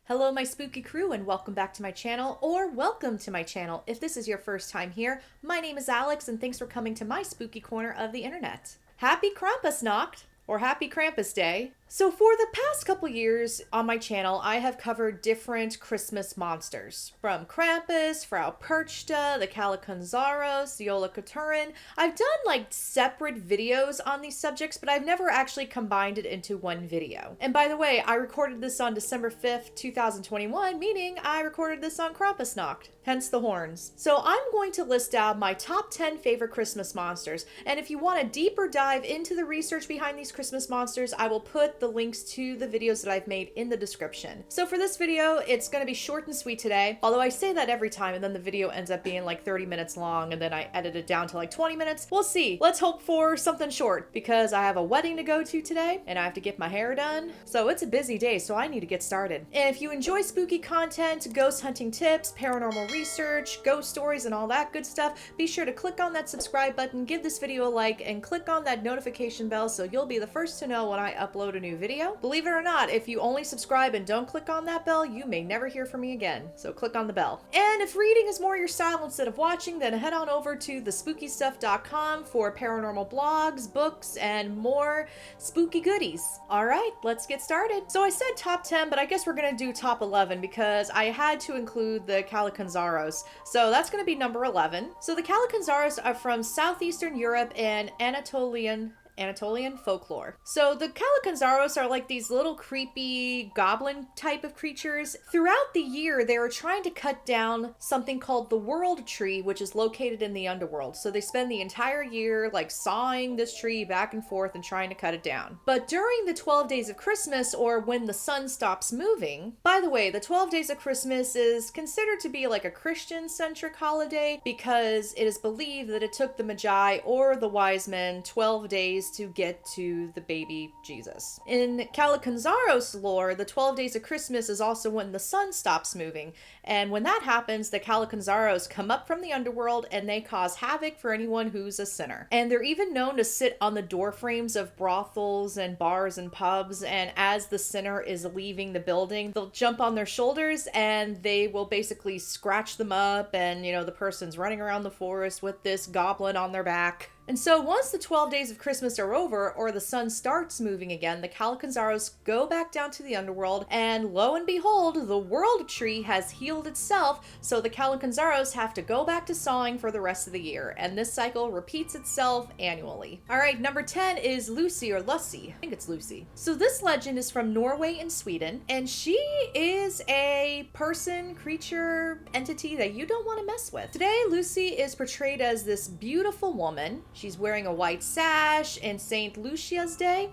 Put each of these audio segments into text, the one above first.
Hello my spooky crew and welcome back to my channel, or welcome to my channel if this is your first time here. My name is Alex and thanks for coming to my spooky corner of the internet. Happy Krampusnacht, or Happy Krampus Day. So for the past couple years on my channel, I have covered different Christmas monsters. From Krampus, Frau Perchta, the Kallikantzaros, the Jólakötturinn. I've done like separate videos on these subjects, but I've never actually combined it into one video. And by the way, I recorded this on December 5th, 2021, meaning I recorded this on Krampusnacht, hence the horns. So I'm going to list out my top 10 favorite Christmas monsters. And if you want a deeper dive into the research behind these Christmas monsters, I will put the links to the videos that I've made in the description. So for this video, it's going to be short and sweet today, although I say that every time and then the video ends up being like 30 minutes long and then I edit it down to like 20 minutes. We'll see. Let's hope for something short because I have a wedding to go to today and I have to get my hair done. So it's a busy day, so I need to get started. And if you enjoy spooky content, ghost hunting tips, paranormal research, ghost stories, and all that good stuff, be sure to click on that subscribe button, give this video a like, and click on that notification bell so you'll be the first to know when I upload a new video. Believe it or not, if you only subscribe and don't click on that bell, you may never hear from me again. So click on the bell. And if reading is more your style instead of watching, then head on over to thespookystuff.com for paranormal blogs, books, and more spooky goodies. All right, let's get started. So I said top 10, but I guess we're gonna do top 11 because I had to include the Kallikantzaros. So that's gonna be number 11. So the Kallikantzaros are from Southeastern Europe and Anatolian folklore. So the Kallikantzaros are like these little creepy goblin type of creatures. Throughout the year, they are trying to cut down something called the world tree, which is located in the underworld. So they spend the entire year like sawing this tree back and forth and trying to cut it down. But during the 12 days of Christmas, or when the sun stops moving, by the way, the 12 days of Christmas is considered to be like a Christian-centric holiday because it is believed that it took the Magi or the wise men 12 days to get to the baby Jesus. In Kallikantzaros lore, the 12 days of Christmas is also when the sun stops moving. And when that happens, the Kallikantzaros come up from the underworld and they cause havoc for anyone who's a sinner. And they're even known to sit on the door frames of brothels and bars and pubs. And as the sinner is leaving the building, they'll jump on their shoulders and they will basically scratch them up. And, you know, the person's running around the forest with this goblin on their back. And so once the 12 days of Christmas are over, or the sun starts moving again, the Kallikantzaros go back down to the underworld, and lo and behold, the world tree has healed itself, so the Kallikantzaros have to go back to sawing for the rest of the year, and this cycle repeats itself annually. Alright, number 10 is Lussi, or Lussi. I think it's Lucy. So this legend is from Norway and Sweden, and she is a person, creature, entity that you don't want to mess with. Today, Lucy is portrayed as this beautiful woman. She's wearing a white sash, and St. Lucia's Day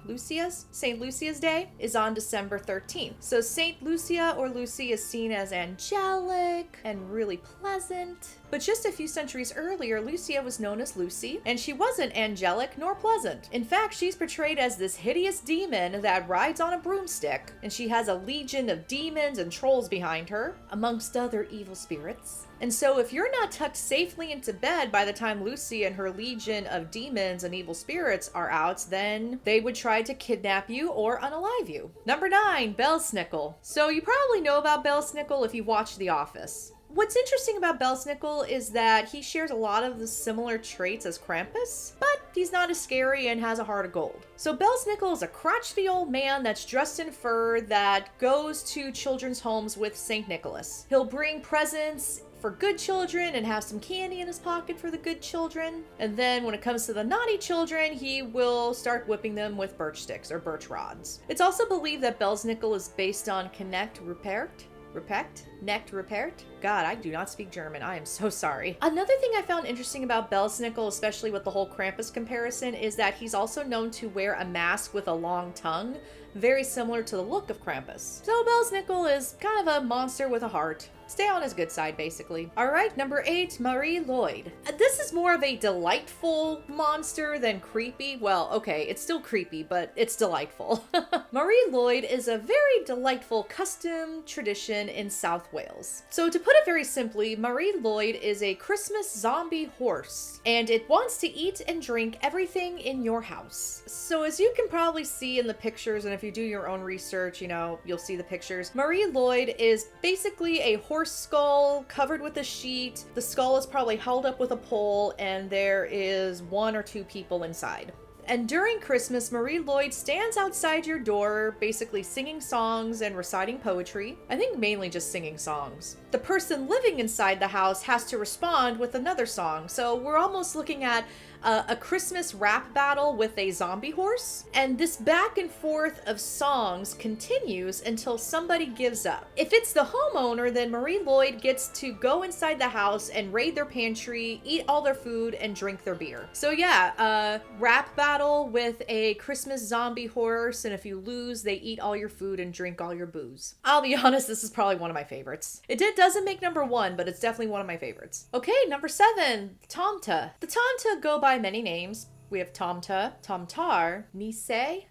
is on December 13th. So St. Lucia or Lucy is seen as angelic and really pleasant. But just a few centuries earlier, Lucia was known as Lucy, and she wasn't angelic nor pleasant. In fact, she's portrayed as this hideous demon that rides on a broomstick, and she has a legion of demons and trolls behind her, amongst other evil spirits. And so if you're not tucked safely into bed by the time Lucy and her legion of demons and evil spirits are out, then they would try to kidnap you or unalive you. Number 9, Belsnickel. So you probably know about Belsnickel if you watched The Office. What's interesting about Belsnickel is that he shares a lot of the similar traits as Krampus, but he's not as scary and has a heart of gold. So Belsnickel is a crotchety old man that's dressed in fur that goes to children's homes with St. Nicholas. He'll bring presents for good children and have some candy in his pocket for the good children. And then when it comes to the naughty children, he will start whipping them with birch sticks or birch rods. It's also believed that Belsnickel is based on Knecht Ruprecht. Knecht Ruprecht? God, I do not speak German. I am so sorry. Another thing I found interesting about Belsnickel, especially with the whole Krampus comparison, is that he's also known to wear a mask with a long tongue, very similar to the look of Krampus. So Belsnickel is kind of a monster with a heart. stay on his good side, basically. All right, number 8, Marie Lwyd. This is more of a delightful monster than creepy. Well, okay, it's still creepy, but it's delightful. Marie Lwyd is a very delightful custom tradition in South Wales. So to put it very simply, Marie Lwyd is a Christmas zombie horse, and it wants to eat and drink everything in your house. So as you can probably see in the pictures, and if you do your own research, you know, you'll see the pictures. Marie Lwyd is basically a horse skull covered with a sheet. The skull is probably held up with a pole, and there is 1 or 2 people inside. And during Christmas, Marie Lwyd stands outside your door, basically singing songs and reciting poetry. I think mainly just singing songs. The person living inside the house has to respond with another song. So we're almost looking at a Christmas rap battle with a zombie horse. And this back and forth of songs continues until somebody gives up. If it's the homeowner, then Marie Lwyd gets to go inside the house and raid their pantry, eat all their food, and drink their beer. So yeah, rap battle with a Christmas zombie horse, and if you lose, they eat all your food and drink all your booze. I'll be honest, this is probably one of my favorites. Doesn't make number 1, but it's definitely one of my favorites. Okay, number 7, Tomte. The Tomte go by many names. We have Tomte, Tomtar, Nise,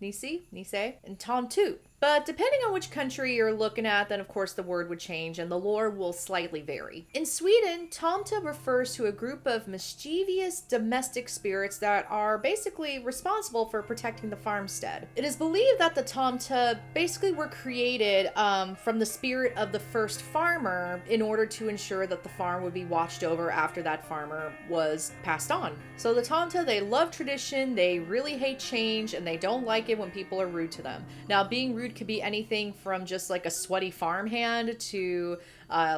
and Tomtu. But depending on which country you're looking at, then of course the word would change and the lore will slightly vary. In Sweden, Tomte refers to a group of mischievous domestic spirits that are basically responsible for protecting the farmstead. It is believed that the Tomte basically were created from the spirit of the first farmer in order to ensure that the farm would be watched over after that farmer was passed on. So the Tomte, they love tradition, they really hate change, and they don't like it when people are rude to them. Now, being rude could be anything from just like a sweaty farmhand to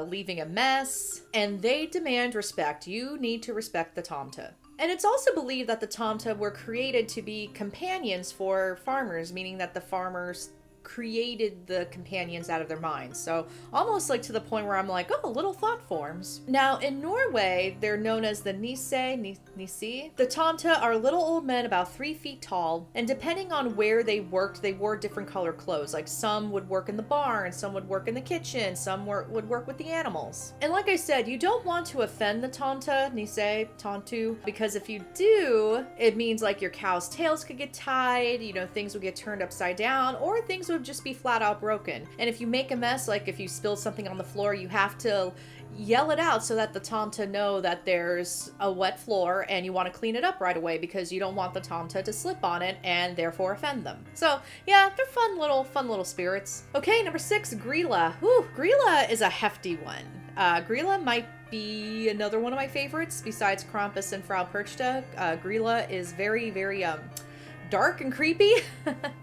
leaving a mess, and they demand respect. You need to respect the Tomte. And it's also believed that the Tomte were created to be companions for farmers, meaning that the farmers created the companions out of their minds. So almost like to the point where I'm like, oh, little thought forms. Now in Norway, they're known as the Nisi. The Tomte are little old men about 3 feet tall, and depending on where they worked, they wore different color clothes. Like some would work in the barn, some would work in the kitchen, some would work with the animals. And like I said, you don't want to offend the Tomte, Nise, Tontu, because if you do, it means like your cow's tails could get tied, you know, things would get turned upside down, or things would just be flat out broken. And if you make a mess, like if you spill something on the floor, you have to yell it out so that the Tomte know that there's a wet floor and you want to clean it up right away, because you don't want the Tomte to slip on it and therefore offend them. So yeah, they're fun little spirits. Okay, number 6, Grýla. Whew, Grýla is a hefty one. Grýla might be another one of my favorites besides Krampus and Frau Perchta. Grýla is very dark and creepy.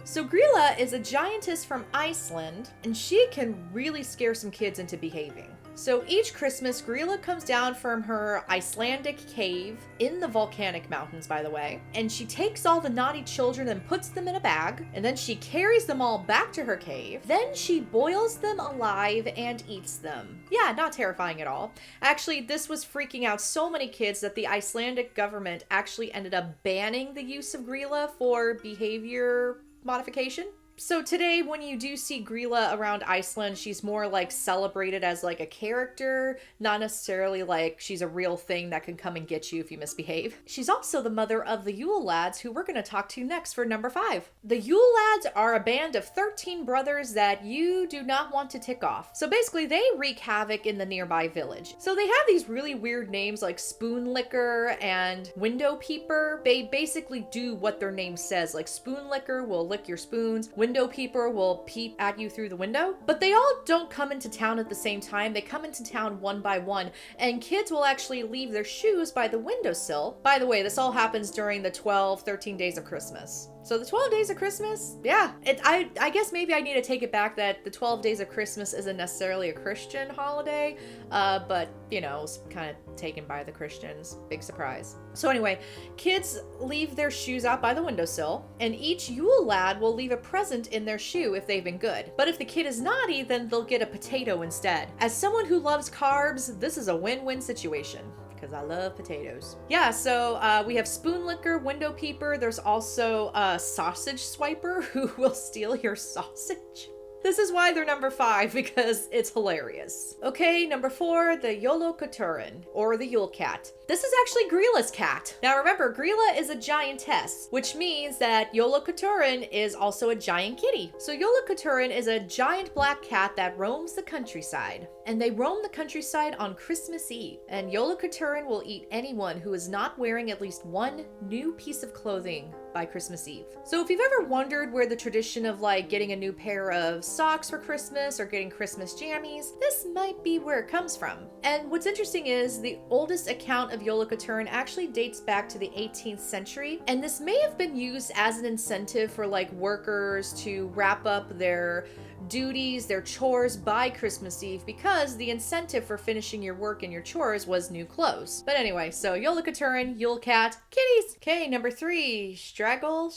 So Grýla is a giantess from Iceland, and she can really scare some kids into behaving. So each Christmas, Grýla comes down from her Icelandic cave in the volcanic mountains, by the way, and she takes all the naughty children and puts them in a bag, and then she carries them all back to her cave. Then she boils them alive and eats them. Yeah, not terrifying at all. Actually, this was freaking out so many kids that the Icelandic government actually ended up banning the use of Grýla for behavior modification. So today, when you do see Grýla around Iceland, she's more like celebrated as like a character, not necessarily like she's a real thing that can come and get you if you misbehave. She's also the mother of the Yule Lads, who we're going to talk to next for number 5. The Yule Lads are a band of 13 brothers that you do not want to tick off. So basically, they wreak havoc in the nearby village. So they have these really weird names like Spoon Licker and Window Peeper. They basically do what their name says. Like Spoon Licker will lick your spoons. Window Peeper will peep at you through the window. But they all don't come into town at the same time. They come into town one by one, and kids will actually leave their shoes by the windowsill. By the way, this all happens during the 13 days of Christmas. So the 12 days of Christmas, yeah, I guess maybe I need to take it back that the 12 days of Christmas isn't necessarily a Christian holiday, but, you know, it's kind of taken by the Christians. Big surprise. So anyway, kids leave their shoes out by the windowsill, and each Yule lad will leave a present in their shoe if they've been good. But if the kid is naughty, then they'll get a potato instead. As someone who loves carbs, this is a win-win situation, because I love potatoes. Yeah, so we have Spoon Licker, Window Peeper. There's also a Sausage Swiper who will steal your sausage. This is why they're number 5, because it's hilarious. Okay, number 4, the Jólakötturinn, or the Yule Cat. This is actually Grýla's cat. Now remember, Grýla is a giantess, which means that Jólakötturinn is also a giant kitty. So Jólakötturinn is a giant black cat that roams the countryside. And they roam the countryside on Christmas Eve. And Jólakötturinn will eat anyone who is not wearing at least one new piece of clothing by Christmas Eve. So if you've ever wondered where the tradition of like getting a new pair of socks for Christmas or getting Christmas jammies, this might be where it comes from. And what's interesting is the oldest account of Jólakötturinn actually dates back to the 18th century, and this may have been used as an incentive for like workers to wrap up their duties, their chores by Christmas Eve, because the incentive for finishing your work and your chores was new clothes. But anyway, so Jólakötturinn, Yule Cat, kitties. Okay, number 3, Stragelle.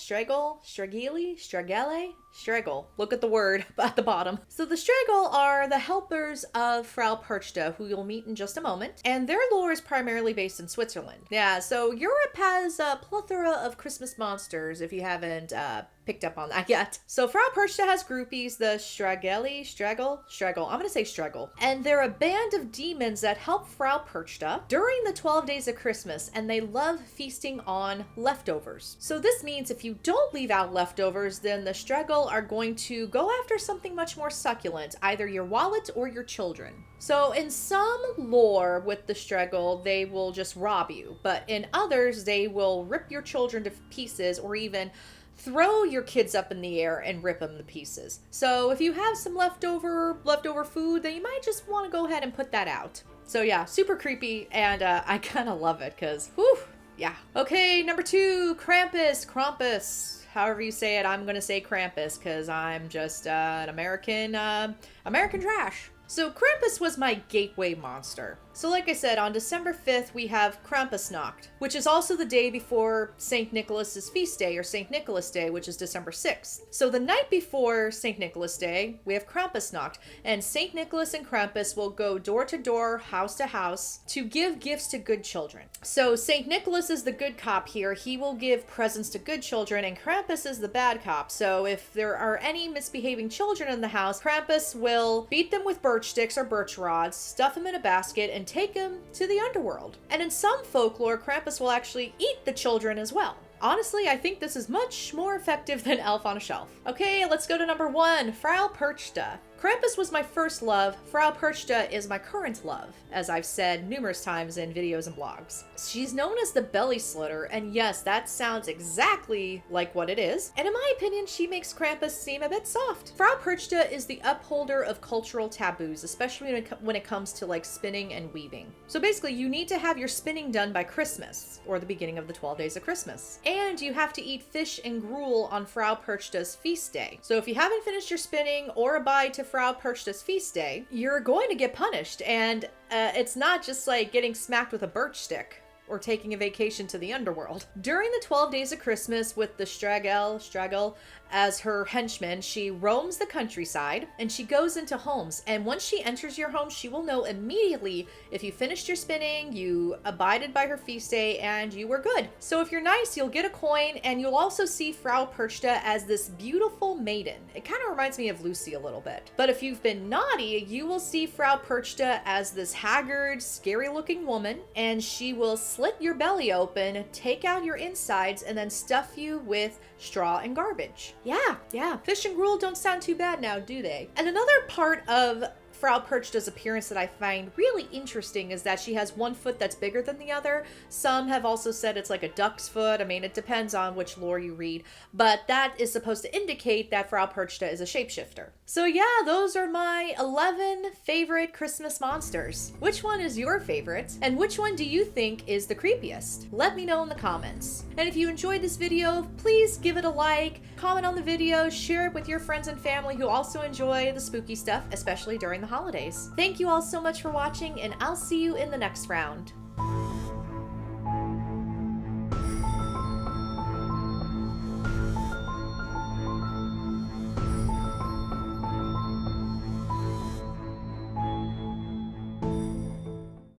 Look at the word at the bottom. So the Stragelle are the helpers of Frau Perchta, who you'll meet in just a moment, and their lore is primarily based in Switzerland. Yeah, so Europe has a plethora of Christmas monsters, if you haven't picked up on that yet. So Frau Perchta has groupies, the Stragelle. I'm gonna say Stragelle. And they're a band of demons that help Frau Perchta during the 12 days of Christmas, and they love feasting on leftovers. So this means if you don't leave out leftovers, then the Stragelle are going to go after something much more succulent, either your wallet or your children. So in some lore with the Stragelle, they will just rob you, but in others, they will rip your children to pieces or even throw your kids up in the air and rip them to pieces. So if you have some leftover food, then you might just want to go ahead and put that out. So yeah, super creepy, and I kind of love it because, whew, yeah. Okay, number 2, Krampus. However you say it, I'm gonna say Krampus because I'm just an American trash. So Krampus was my gateway monster. So like I said, on December 5th, we have Krampusnacht, which is also the day before St. Nicholas's feast day, or St. Nicholas Day, which is December 6th. So the night before St. Nicholas Day, we have Krampusnacht, and St. Nicholas and Krampus will go door to door, house to house, to give gifts to good children. So St. Nicholas is the good cop here. He will give presents to good children, and Krampus is the bad cop. So if there are any misbehaving children in the house, Krampus will beat them with birch sticks or birch rods, stuff them in a basket, and take them to the underworld. And in some folklore, Krampus will actually eat the children as well. Honestly, I think this is much more effective than Elf on a Shelf. Okay, let's go to number 1, Frau Perchta. Krampus was my first love. Frau Perchta is my current love, as I've said numerous times in videos and blogs. She's known as the belly slitter, and yes, that sounds exactly like what it is. And in my opinion, she makes Krampus seem a bit soft. Frau Perchta is the upholder of cultural taboos, especially when it comes to like spinning and weaving. So basically, you need to have your spinning done by Christmas, or the beginning of the 12 days of Christmas. And you have to eat fish and gruel on Frau Perchta's feast day. So if you haven't finished your spinning or abide to Frau Perchta's feast day, you're going to get punished, and it's not just like getting smacked with a birch stick or taking a vacation to the underworld. During the 12 days of Christmas, with the Stragelle as her henchman, she roams the countryside and she goes into homes. And once she enters your home, she will know immediately if you finished your spinning, you abided by her feast day, and you were good. So if you're nice, you'll get a coin, and you'll also see Frau Perchta as this beautiful maiden. It kind of reminds me of Lussi a little bit. But if you've been naughty, you will see Frau Perchta as this haggard, scary looking woman, and she will slit your belly open, take out your insides, and then stuff you with straw and garbage. Yeah. Fish and gruel don't sound too bad now, do they? And another part of Frau Perchta's appearance that I find really interesting is that she has one foot that's bigger than the other. Some have also said it's like a duck's foot. I mean, it depends on which lore you read, but that is supposed to indicate that Frau Perchta is a shapeshifter. So yeah, those are my 11 favorite Christmas monsters. Which one is your favorite? And which one do you think is the creepiest? Let me know in the comments. And if you enjoyed this video, please give it a like, comment on the video, share it with your friends and family who also enjoy the spooky stuff, especially during the holidays. Thank you all so much for watching, and I'll see you in the next round.